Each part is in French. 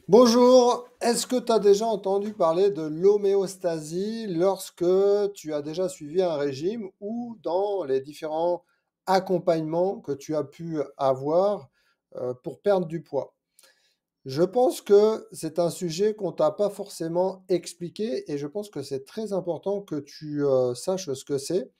Bonjour, est-ce que tu as déjà entendu parler de l'homéostasie lorsque tu as déjà suivi un régime ou dans les différents accompagnements que tu as pu avoir pour perdre du poids? Je pense que c'est un sujet qu'on t'a pas forcément expliqué et je pense que c'est très important que tu saches ce que c'est.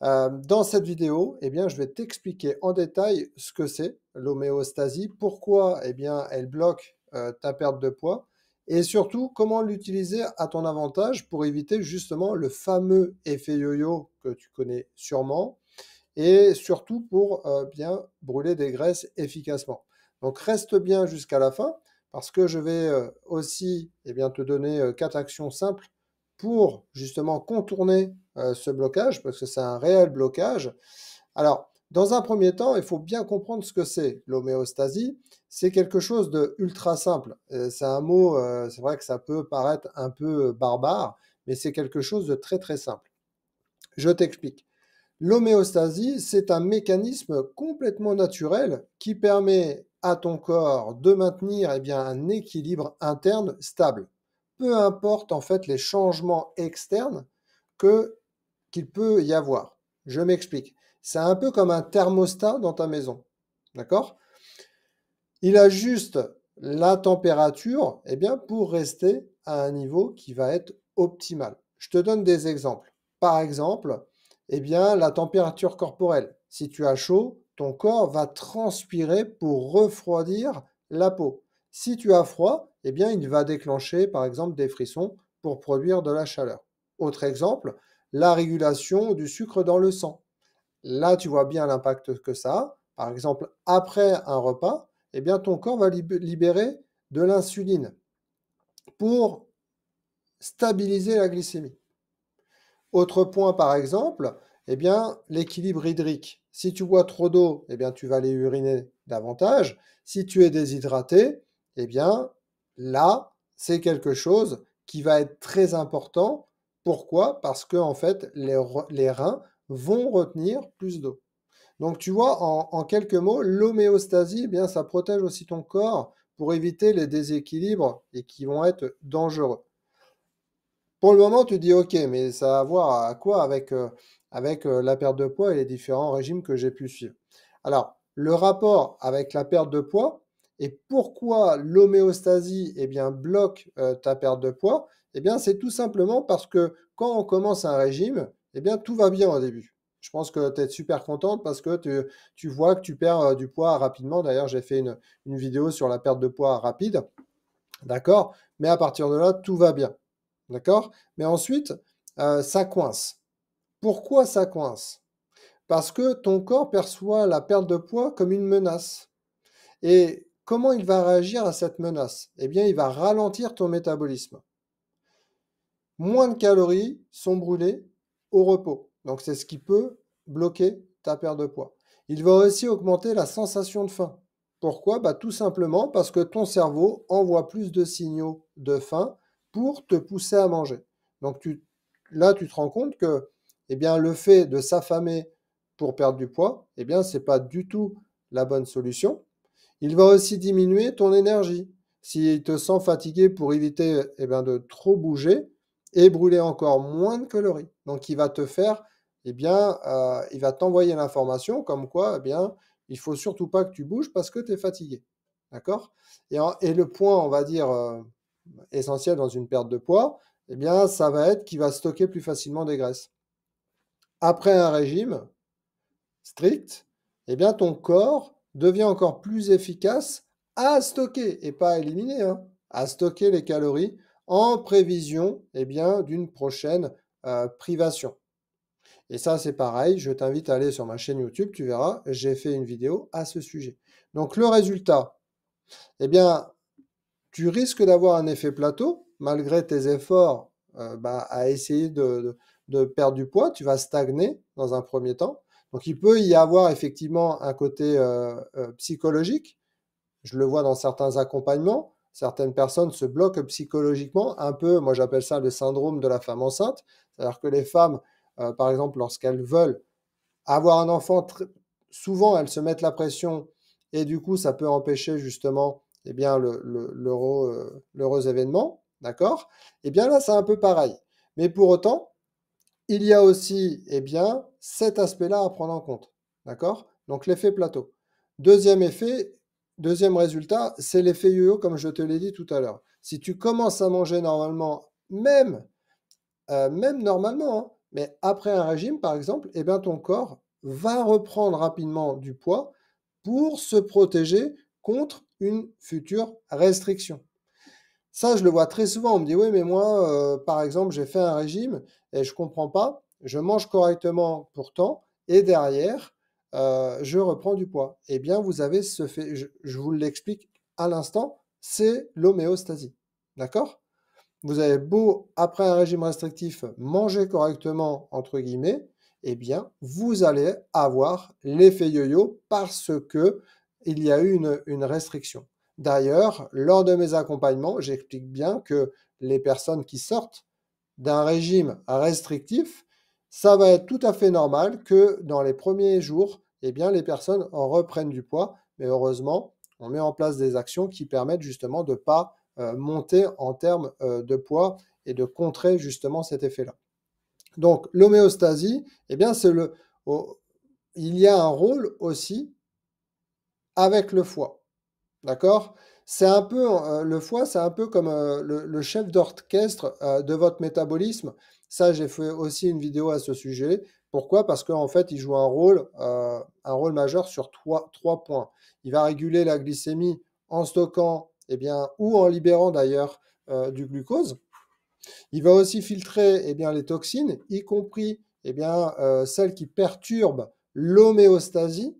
Dans cette vidéo, eh bien, je vais t'expliquer en détail ce que c'est l'homéostasie, pourquoi, eh bien, elle bloque, ta perte de poids et surtout comment l'utiliser à ton avantage pour éviter justement le fameux effet yo-yo que tu connais sûrement et surtout pour, bien brûler des graisses efficacement. Donc reste bien jusqu'à la fin parce que je vais, aussi, eh bien, te donner, 4 actions simples pour justement contourner, ce blocage parce que c'est un réel blocage. Alors, dans un premier temps, il faut bien comprendre ce que c'est l'homéostasie. C'est quelque chose de ultra simple. C'est un mot, c'est vrai que ça peut paraître un peu barbare, mais c'est quelque chose de très, très simple. Je t'explique. L'homéostasie, c'est un mécanisme complètement naturel qui permet à ton corps de maintenir eh bien, un équilibre interne stable. Peu importe en fait les changements externes que qu'il peut y avoir. Je m'explique. C'est un peu comme un thermostat dans ta maison. D'accord? Il ajuste la température eh bien, pour rester à un niveau qui va être optimal. Je te donne des exemples. Par exemple, eh bien, la température corporelle. Si tu as chaud, ton corps va transpirer pour refroidir la peau. Si tu as froid, eh bien, il va déclencher par exemple des frissons pour produire de la chaleur. Autre exemple, la régulation du sucre dans le sang. Là, tu vois bien l'impact que ça a. Par exemple, après un repas, eh bien, ton corps va libérer de l'insuline pour stabiliser la glycémie. Autre point, par exemple, eh bien, l'équilibre hydrique. Si tu bois trop d'eau, eh bien, tu vas aller uriner davantage. Si tu es déshydraté, eh bien, là, c'est quelque chose qui va être très important. Pourquoi? Parce que, en fait, les reins vont retenir plus d'eau. Donc, tu vois, en quelques mots, l'homéostasie, eh bien, ça protège aussi ton corps pour éviter les déséquilibres et qui vont être dangereux. Pour le moment, tu dis OK, mais ça a à voir à quoi avec la perte de poids et les différents régimes que j'ai pu suivre. Alors, le rapport avec la perte de poids et pourquoi l'homéostasie, eh bien, bloque, ta perte de poids, eh bien, c'est tout simplement parce que quand on commence un régime, eh bien, tout va bien au début. Je pense que tu es super contente parce que tu vois que tu perds, du poids rapidement. D'ailleurs, j'ai fait une vidéo sur la perte de poids rapide, d'accord? Mais à partir de là, tout va bien. D'accord? Mais ensuite, ça coince. Pourquoi ça coince? Parce que ton corps perçoit la perte de poids comme une menace. Et comment il va réagir à cette menace? Eh bien, il va ralentir ton métabolisme. Moins de calories sont brûlées au repos. Donc, c'est ce qui peut bloquer ta perte de poids. Il va aussi augmenter la sensation de faim. Pourquoi? Bah, tout simplement parce que ton cerveau envoie plus de signaux de faim pour te pousser à manger. Donc, là, tu te rends compte que eh bien, le fait de s'affamer pour perdre du poids, eh bien, ce n'est pas du tout la bonne solution. Il va aussi diminuer ton énergie. S'il te sent fatigué pour éviter eh bien, de trop bouger et brûler encore moins de calories. Donc, il va te faire, eh bien, il va t'envoyer l'information comme quoi, eh bien, il faut surtout pas que tu bouges parce que tu es fatigué. D'accord? Et le point, on va dire, essentiel dans une perte de poids, eh bien, ça va être qu'il va stocker plus facilement des graisses. Après un régime strict, eh bien, ton corps devient encore plus efficace à stocker, et pas à éliminer, hein, à stocker les calories en prévision, eh bien, d'une prochaine privation. Et ça, c'est pareil, je t'invite à aller sur ma chaîne YouTube, tu verras, j'ai fait une vidéo à ce sujet. Donc, le résultat, eh bien, tu risques d'avoir un effet plateau, malgré tes efforts à essayer de perdre du poids, tu vas stagner dans un premier temps. Donc il peut y avoir effectivement un côté psychologique. Je le vois dans certains accompagnements. Certaines personnes se bloquent psychologiquement, un peu, moi j'appelle ça le syndrome de la femme enceinte. C'est-à-dire que les femmes, par exemple, lorsqu'elles veulent avoir un enfant, souvent elles se mettent la pression et du coup ça peut empêcher justement eh bien, l'heureux événement, d'accord? Eh bien là, c'est un peu pareil. Mais pour autant, il y a aussi, eh bien, cet aspect-là à prendre en compte, d'accord? Donc l'effet plateau. Deuxième effet, deuxième résultat, c'est l'effet yo-yo, comme je te l'ai dit tout à l'heure. Si tu commences à manger normalement, même normalement, hein, mais après un régime, par exemple, eh bien, ton corps va reprendre rapidement du poids pour se protéger contre une future restriction. Ça, je le vois très souvent. On me dit, oui, mais moi, par exemple, j'ai fait un régime et je comprends pas. Je mange correctement pourtant et derrière, je reprends du poids. Eh bien, vous avez ce fait, je vous l'explique à l'instant, c'est l'homéostasie. D'accord? Vous avez beau, après un régime restrictif, manger correctement, entre guillemets, eh bien, vous allez avoir l'effet yo-yo parce que il y a eu une restriction. D'ailleurs, lors de mes accompagnements, j'explique bien que les personnes qui sortent d'un régime restrictif, ça va être tout à fait normal que dans les premiers jours, eh bien, les personnes reprennent du poids. Mais heureusement, on met en place des actions qui permettent justement de ne pas monter en termes de poids et de contrer justement cet effet-là. Donc, l'homéostasie, eh bien, il y a un rôle aussi avec le foie. D'accord? C'est un peu, le foie, c'est un peu comme le chef d'orchestre de votre métabolisme. Ça, j'ai fait aussi une vidéo à ce sujet. Pourquoi? Parce qu'en fait, il joue un rôle majeur sur trois points. Il va réguler la glycémie en stockant, eh bien, ou en libérant d'ailleurs du glucose. Il va aussi filtrer eh bien, les toxines, y compris eh bien, celles qui perturbent l'homéostasie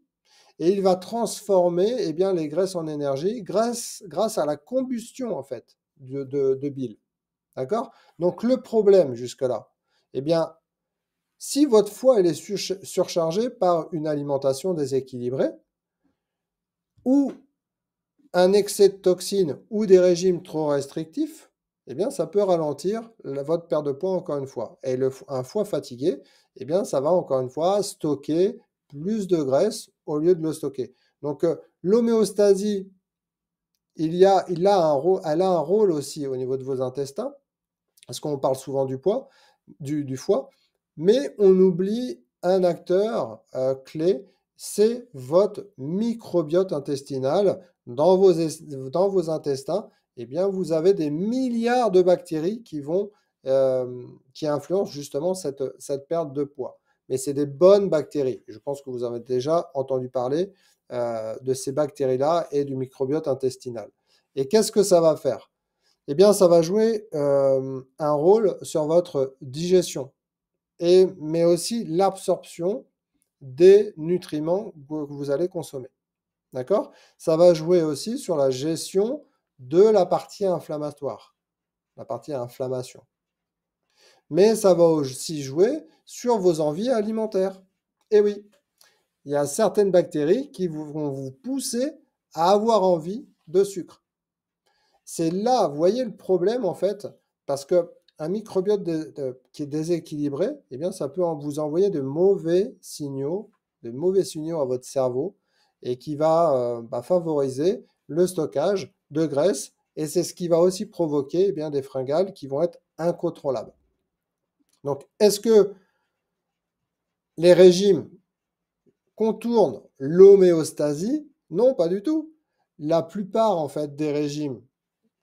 et il va transformer eh bien, les graisses en énergie grâce à la combustion en fait de bile. D'accord? Donc le problème jusque-là, eh bien, si votre foie elle est surchargé par une alimentation déséquilibrée ou un excès de toxines ou des régimes trop restrictifs, eh bien, ça peut ralentir votre perte de poids encore une fois. Et un foie fatigué, eh bien, ça va encore une fois stocker plus de graisse au lieu de le stocker. Donc, l'homéostasie, elle a un rôle aussi au niveau de vos intestins, parce qu'on parle souvent du foie, mais on oublie un acteur clé, c'est votre microbiote intestinal. Dans vos intestins, eh bien, vous avez des milliards de bactéries qui influencent justement cette perte de poids. Mais c'est des bonnes bactéries. Je pense que vous avez déjà entendu parler de ces bactéries-là et du microbiote intestinal. Et qu'est-ce que ça va faire? Eh bien, ça va jouer un rôle sur votre digestion, mais aussi l'absorption des nutriments que vous allez consommer. D'accord? Ça va jouer aussi sur la gestion de la partie inflammatoire, la partie inflammation. Mais ça va aussi jouer sur vos envies alimentaires. Et oui, il y a certaines bactéries qui vont vous pousser à avoir envie de sucre. C'est là, vous voyez le problème en fait, parce qu'un microbiote qui est déséquilibré, eh bien, ça peut vous envoyer de mauvais signaux à votre cerveau et qui va favoriser le stockage de graisse et c'est ce qui va aussi provoquer eh bien, des fringales qui vont être incontrôlables. Donc, est-ce que les régimes contournent l'homéostasie? Non, pas du tout. La plupart en fait des régimes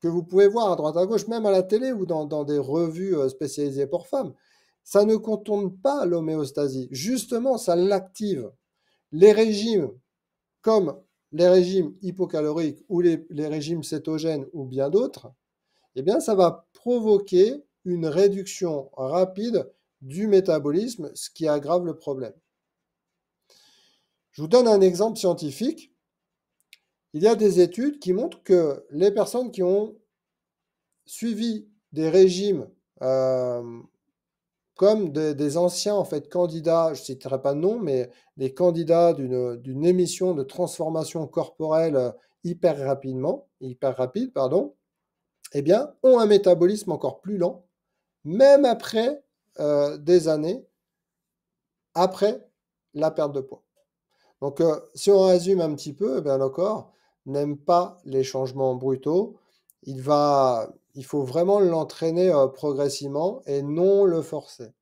que vous pouvez voir à droite à gauche, même à la télé ou dans des revues spécialisées pour femmes, ça ne contourne pas l'homéostasie. Justement, ça l'active. Les régimes, comme les régimes hypocaloriques ou les régimes cétogènes ou bien d'autres, eh bien, ça va provoquer une réduction rapide du métabolisme, ce qui aggrave le problème. Je vous donne un exemple scientifique. Il y a des études qui montrent que les personnes qui ont suivi des régimes comme des anciens en fait candidats, je ne citerai pas de nom, mais des candidats d'une émission de transformation corporelle hyper rapide, pardon, eh bien, ont un métabolisme encore plus lent, même après des années après la perte de poids. Donc, si on résume un petit peu, eh bien d'accord, n'aime pas les changements brutaux. Il faut vraiment l'entraîner progressivement et non le forcer.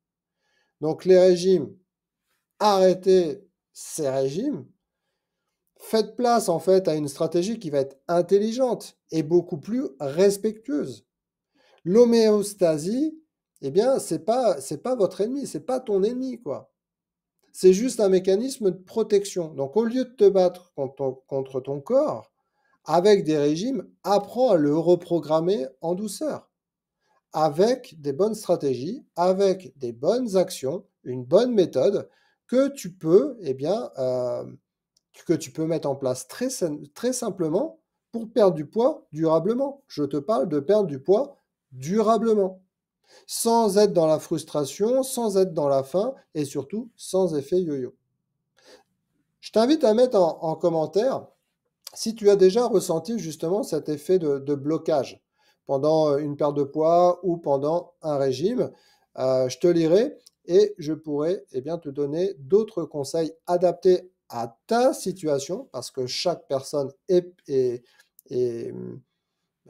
Donc les régimes, arrêtez ces régimes. Faites place en fait à une stratégie qui va être intelligente et beaucoup plus respectueuse. L'homéostasie, eh bien, c'est pas votre ennemi, c'est pas ton ennemi, quoi. C'est juste un mécanisme de protection. Donc, au lieu de te battre contre ton corps, avec des régimes, apprends à le reprogrammer en douceur, avec des bonnes stratégies, avec des bonnes actions, une bonne méthode que tu peux, eh bien, que tu peux mettre en place très simplement pour perdre du poids durablement. Je te parle de perdre du poids durablement, sans être dans la frustration, sans être dans la faim et surtout sans effet yo-yo. Je t'invite à mettre en commentaire si tu as déjà ressenti justement cet effet de blocage pendant une perte de poids ou pendant un régime. Je te lirai et je pourrai eh bien, te donner d'autres conseils adaptés à ta situation parce que chaque personne est,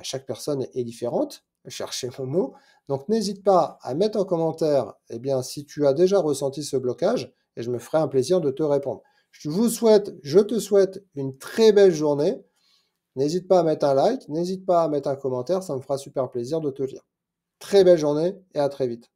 chaque personne est différente. Cherchez mon mot. Donc n'hésite pas à mettre en commentaire eh bien, si tu as déjà ressenti ce blocage et je me ferai un plaisir de te répondre. Je te souhaite une très belle journée. N'hésite pas à mettre un like, n'hésite pas à mettre un commentaire, ça me fera super plaisir de te lire. Très belle journée et à très vite.